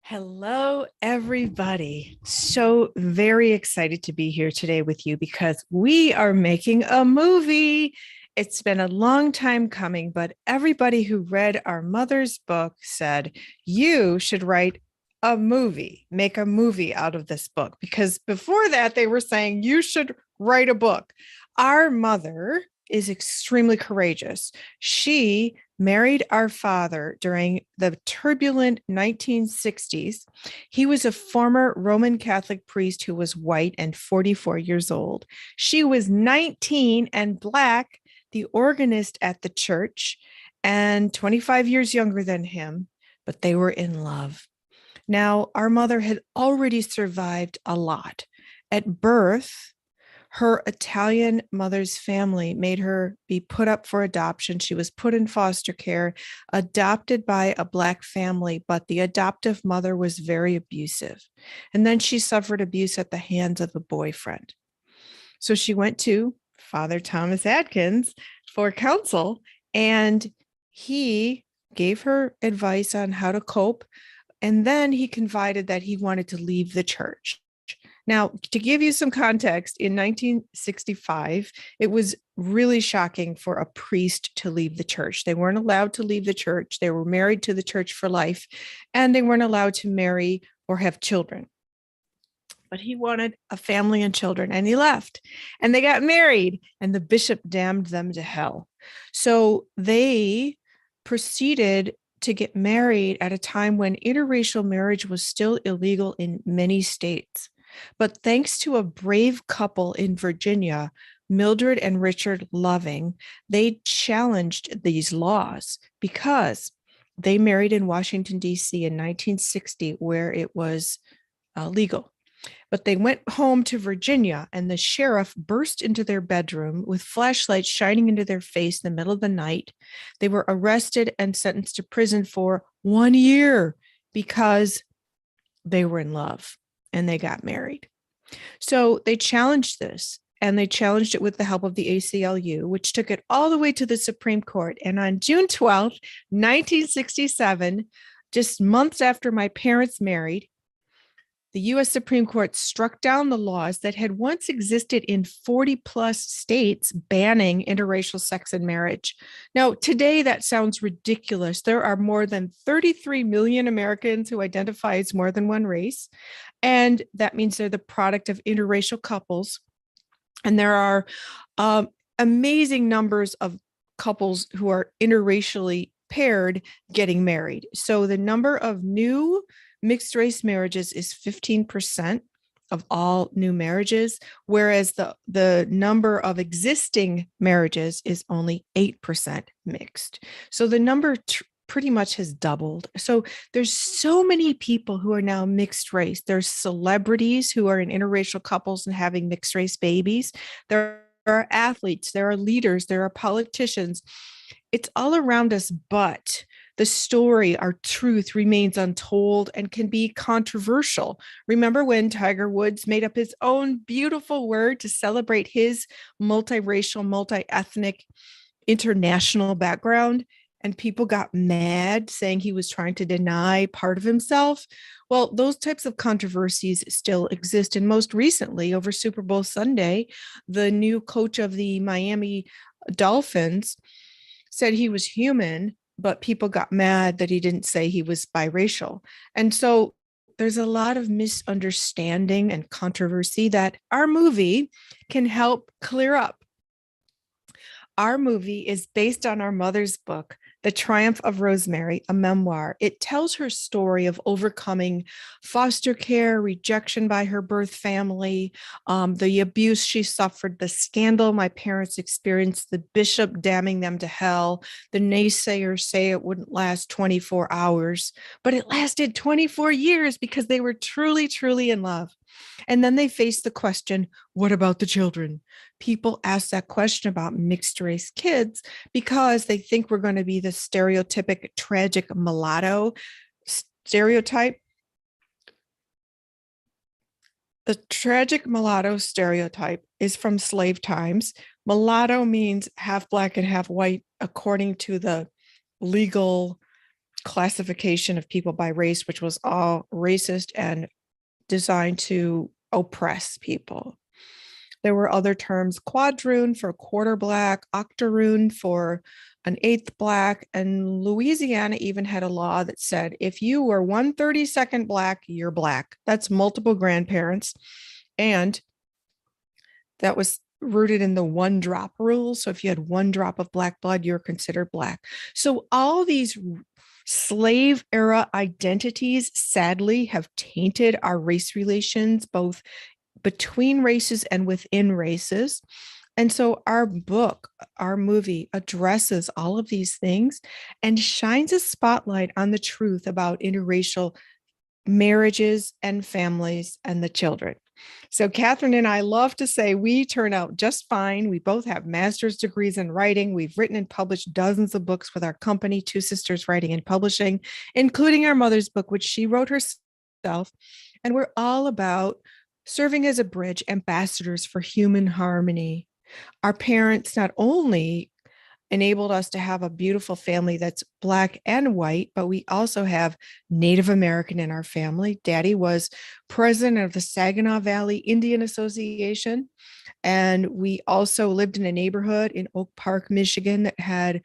Hello, everybody. So very excited to be here today with you because we are making a movie. It's been a long time coming, but everybody who read our mother's book said, you should write a movie, make a movie out of this book. Because before that, they were saying, you should write a book. Our mother is extremely courageous. She married our father during the turbulent 1960s. He was a former Roman Catholic priest who was white and 44 years old. She was 19 and Black, the organist at the church, and 25 years younger than him, but they were in love. Now, our mother had already survived a lot. At birth, her Italian mother's family made her be put up for adoption. She was put in foster care, adopted by a Black family, but the adoptive mother was very abusive. And then she suffered abuse at the hands of a boyfriend. So she went to Father Thomas Adkins for counsel, and he gave her advice on how to cope. And then he confided that he wanted to leave the church. Now, to give you some context, in 1965, it was really shocking for a priest to leave the church. They weren't allowed to leave the church. They were married to the church for life, and they weren't allowed to marry or have children. But he wanted a family and children, and he left. And they got married, and the bishop damned them to hell. So they proceeded to get married at a time when interracial marriage was still illegal in many states. But thanks to a brave couple in Virginia, Mildred and Richard Loving, they challenged these laws because they married in Washington, D.C. in 1960, where it was legal. But they went home to Virginia, and the sheriff burst into their bedroom with flashlights shining into their face in the middle of the night. They were arrested and sentenced to prison for 1 year because they were in love and they got married. So they challenged this, and they challenged it with the help of the ACLU, which took it all the way to the Supreme Court. And on June 12th, 1967, just months after my parents married, the U.S. Supreme Court struck down the laws that had once existed in 40 plus states banning interracial sex and marriage. Now, today that sounds ridiculous. There are more than 33 million Americans who identify as more than one race, and that means they're the product of interracial couples. And there are amazing numbers of couples who are interracially paired getting married. So the number of new mixed race marriages is 15% of all new marriages, whereas the number of existing marriages is only 8% mixed. So the number pretty much has doubled. So there's so many people who are now mixed race. There's celebrities who are in interracial couples and having mixed race babies. There are athletes, there are leaders, there are politicians. It's all around us, but the story, our truth, remains untold and can be controversial. Remember when Tiger Woods made up his own beautiful word to celebrate his multiracial, multi-ethnic, international background, and people got mad saying he was trying to deny part of himself? Well, those types of controversies still exist. And most recently, over Super Bowl Sunday, the new coach of the Miami Dolphins said he was human, but people got mad that he didn't say he was biracial. And so there's a lot of misunderstanding and controversy that our movie can help clear up. Our movie is based on our mother's book, The Triumph of Rosemary, a memoir. It tells her story of overcoming foster care, rejection by her birth family, the abuse she suffered, the scandal my parents experienced, the bishop damning them to hell. The naysayers say it wouldn't last 24 hours, but it lasted 24 years because they were truly, truly in love. And then they faced the question, what about the children? People ask that question about mixed race kids because they think we're going to be the stereotypic tragic mulatto stereotype. The tragic mulatto stereotype is from slave times. Mulatto means half Black and half white, according to the legal classification of people by race, which was all racist and designed to oppress people. There were other terms, quadroon for quarter black, octoroon for an eighth black, and Louisiana even had a law that said if you were 1/32 black, you're black. That's multiple grandparents. And that was rooted in the one drop rule. So if you had one drop of black blood, you're considered black. So all these slave era identities sadly have tainted our race relations, both between races and within races. And so our book, our movie addresses all of these things and shines a spotlight on the truth about interracial marriages and families and the children. So Catherine and I love to say we turn out just fine. We both have master's degrees in writing. We've written and published dozens of books with our company, Two Sisters Writing and Publishing, including our mother's book, which she wrote herself. And we're all about serving as a bridge, ambassadors for human harmony. Our parents not only enabled us to have a beautiful family that's Black and white, but we also have Native American in our family. Daddy was president of the Saginaw Valley Indian Association. And we also lived in a neighborhood in Oak Park, Michigan that had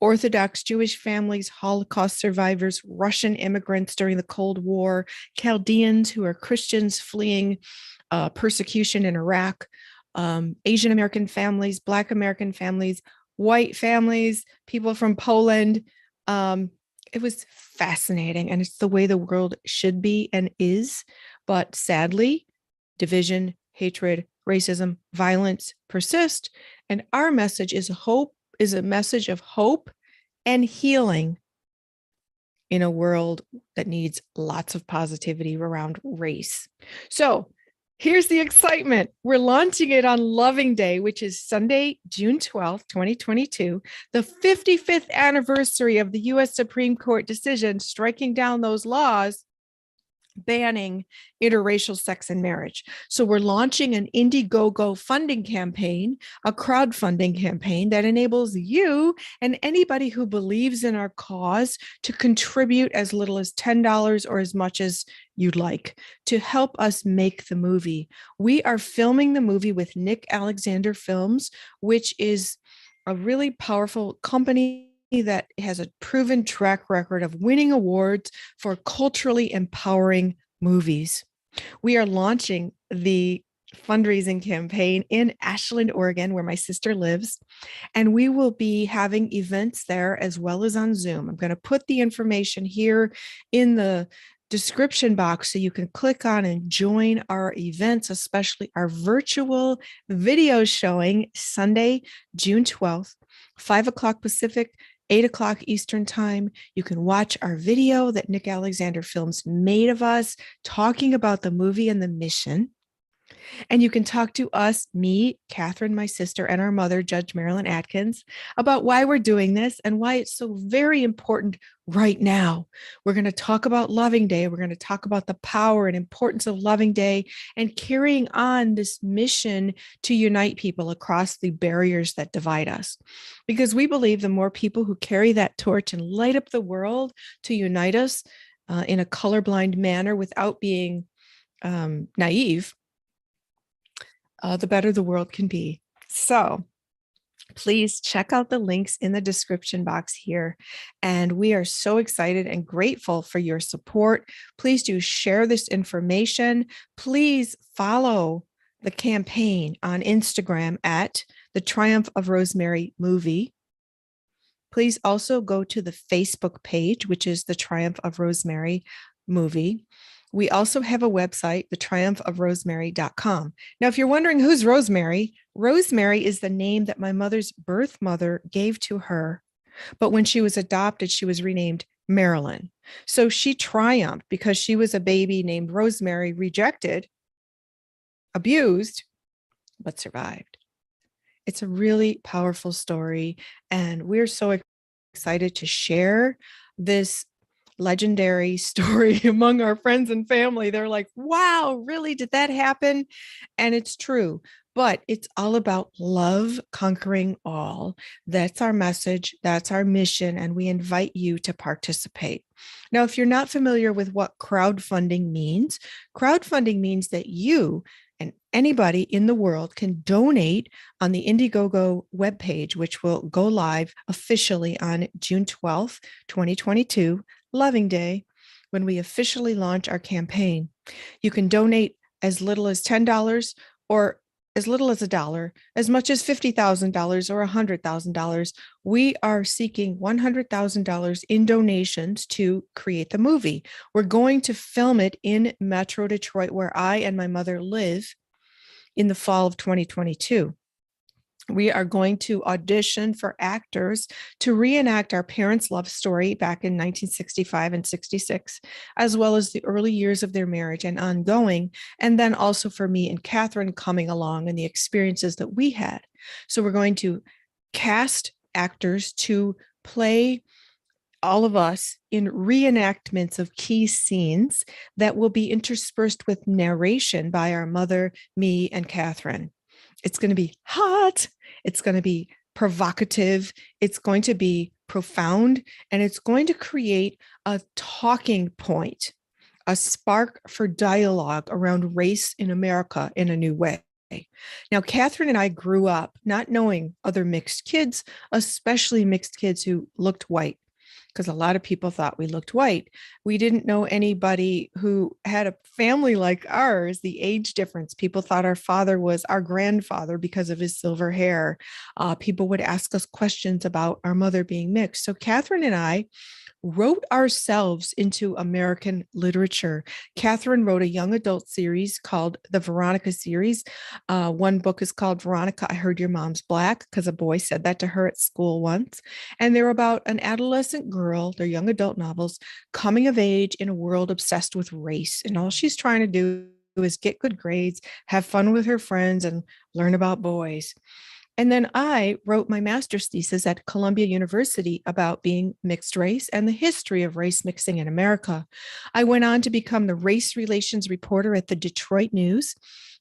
Orthodox Jewish families, Holocaust survivors, Russian immigrants during the Cold War, Chaldeans who are Christians fleeing persecution in Iraq, Asian American families, Black American families, white families, people from Poland. It was fascinating, and it's the way the world should be and is. But sadly, division, hatred, racism, violence persist. And our message is a message of hope and healing in a world that needs lots of positivity around race. So here's the excitement. We're launching it on Loving Day, which is Sunday, June 12th, 2022, the 55th anniversary of the U.S. Supreme Court decision striking down those laws banning interracial sex and marriage. So we're launching an IndieGoGo funding campaign, a crowdfunding campaign that enables you and anybody who believes in our cause to contribute as little as $10 or as much as you'd like to help us make the movie. We are filming the movie with Nick Alexander Films, which is a really powerful company that has a proven track record of winning awards for culturally empowering movies. We are launching the fundraising campaign in Ashland, Oregon, where my sister lives, and we will be having events there as well as on Zoom. I'm going to put the information here in the description box so you can click on and join our events, especially our virtual video showing Sunday, June 12th, 5 o'clock Pacific, 8 o'clock Eastern time. You can watch our video that Nick Alexander Films made of us talking about the movie and the mission. And you can talk to us, me, Catherine, my sister, and our mother, Judge Marilyn Atkins, about why we're doing this and why it's so very important right now. We're going to talk about Loving Day. We're going to talk about the power and importance of Loving Day and carrying on this mission to unite people across the barriers that divide us. Because we believe the more people who carry that torch and light up the world to unite us in a colorblind manner without being naive, the better the world can be. So please check out the links in the description box here. And we are so excited and grateful for your support. Please do share this information. Please follow the campaign on Instagram at The Triumph of Rosemary Movie. Please also go to the Facebook page, which is The Triumph of Rosemary Movie. We also have a website, thetriumphofrosemary.com. Now, if you're wondering who's Rosemary, Rosemary is the name that my mother's birth mother gave to her. But when she was adopted, she was renamed Marilyn. So she triumphed because she was a baby named Rosemary, rejected, abused, but survived. It's a really powerful story. And we're so excited to share this legendary story among our friends and family. They're like, wow, really? Did that happen? And it's true. but it's all about love conquering all. That's our message, that's our mission, and we invite you to participate. Now, if you're not familiar with what crowdfunding means that you and anybody in the world can donate on the IndieGoGo webpage, which will go live officially on June 12th, 2022, Loving Day, when we officially launch our campaign. You can donate as little as $10 or as little as $1, as much as $50,000 or $100,000. We are seeking $100,000 in donations to create the movie. We're going to film it in Metro Detroit, where I and my mother live, in the fall of 2022. We are going to audition for actors to reenact our parents' love story back in 1965 and 66, as well as the early years of their marriage and ongoing, and then also for me and Catherine coming along and the experiences that we had. So we're going to cast actors to play all of us in reenactments of key scenes that will be interspersed with narration by our mother, me, and Catherine. It's going to be hot. It's going to be provocative. It's going to be profound. And it's going to create a talking point, a spark for dialogue around race in America in a new way. Now, Catherine and I grew up not knowing other mixed kids, especially mixed kids who looked white, because a lot of people thought we looked white. We didn't know anybody who had a family like ours, the age difference. People thought our father was our grandfather because of his silver hair. People would ask us questions about our mother being mixed. So Catherine and I wrote ourselves into American literature. Catherine wrote a young adult series called the Veronica series. One book is called Veronica, I Heard Your Mom's Black, because a boy said that to her at school once. And they're about an adolescent girl, they're young adult novels, coming of age in a world obsessed with race. And all she's trying to do is get good grades, have fun with her friends, and learn about boys. And then I wrote my master's thesis at Columbia University about being mixed race and the history of race mixing in America. I went on to become the race relations reporter at the Detroit News.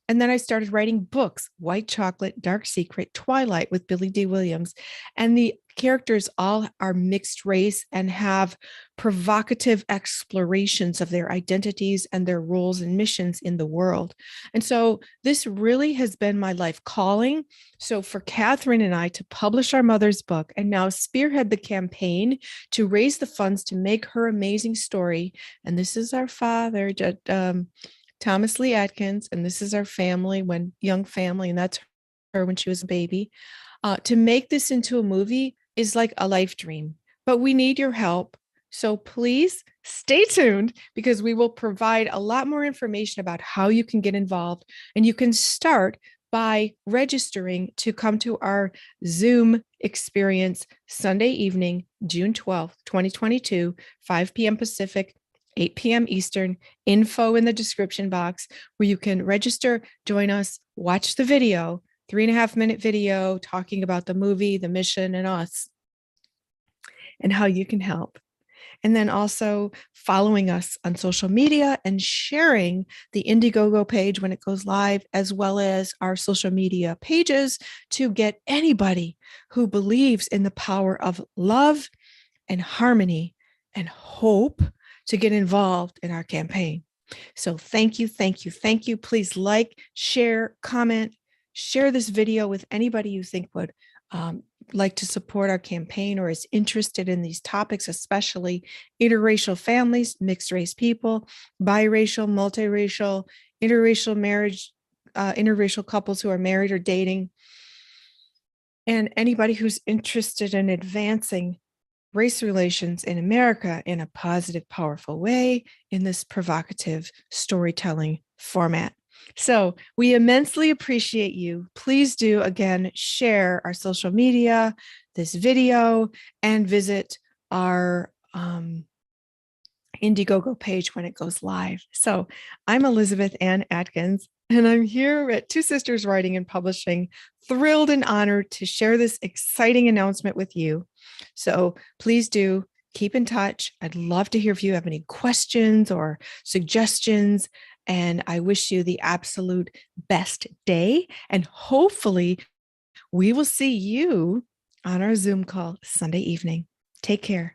And then I started writing books, White Chocolate, Dark Secret, Twilight with Billy D. Williams. And the characters all are mixed race and have provocative explorations of their identities and their roles and missions in the world. And so this really has been my life calling. So for Catherine and I to publish our mother's book and now spearhead the campaign to raise the funds to make her amazing story. And this is our father, Thomas Lee Atkins, and this is our family, young family, and that's her when she was a baby. To make this into a movie is like a life dream, but we need your help. So please stay tuned, because we will provide a lot more information about how you can get involved. And you can start by registering to come to our Zoom experience Sunday evening, June 12th, 2022, 5 p.m. Pacific, 8 p.m. Eastern. Info in the description box, where you can register, join us, watch the video, 3.5-minute video talking about the movie, the mission, and us, and how you can help. And then also following us on social media and sharing the IndieGoGo page when it goes live, as well as our social media pages, to get anybody who believes in the power of love and harmony and hope to get involved in our campaign. So thank you, thank you, thank you. Please like, share, comment, share this video with anybody you think would like to support our campaign or is interested in these topics, especially interracial families, mixed race people, biracial, multiracial, interracial marriage, interracial couples who are married or dating, and anybody who's interested in advancing race relations in America in a positive, powerful way in this provocative storytelling format. So we immensely appreciate you. Please do, again, share our social media, this video, and visit our IndieGoGo page when it goes live. So I'm Elizabeth Ann Atkins, and I'm here at Two Sisters Writing and Publishing, thrilled and honored to share this exciting announcement with you. So please do keep in touch. I'd love to hear if you have any questions or suggestions. And I wish you the absolute best day. And hopefully, we will see you on our Zoom call Sunday evening. Take care.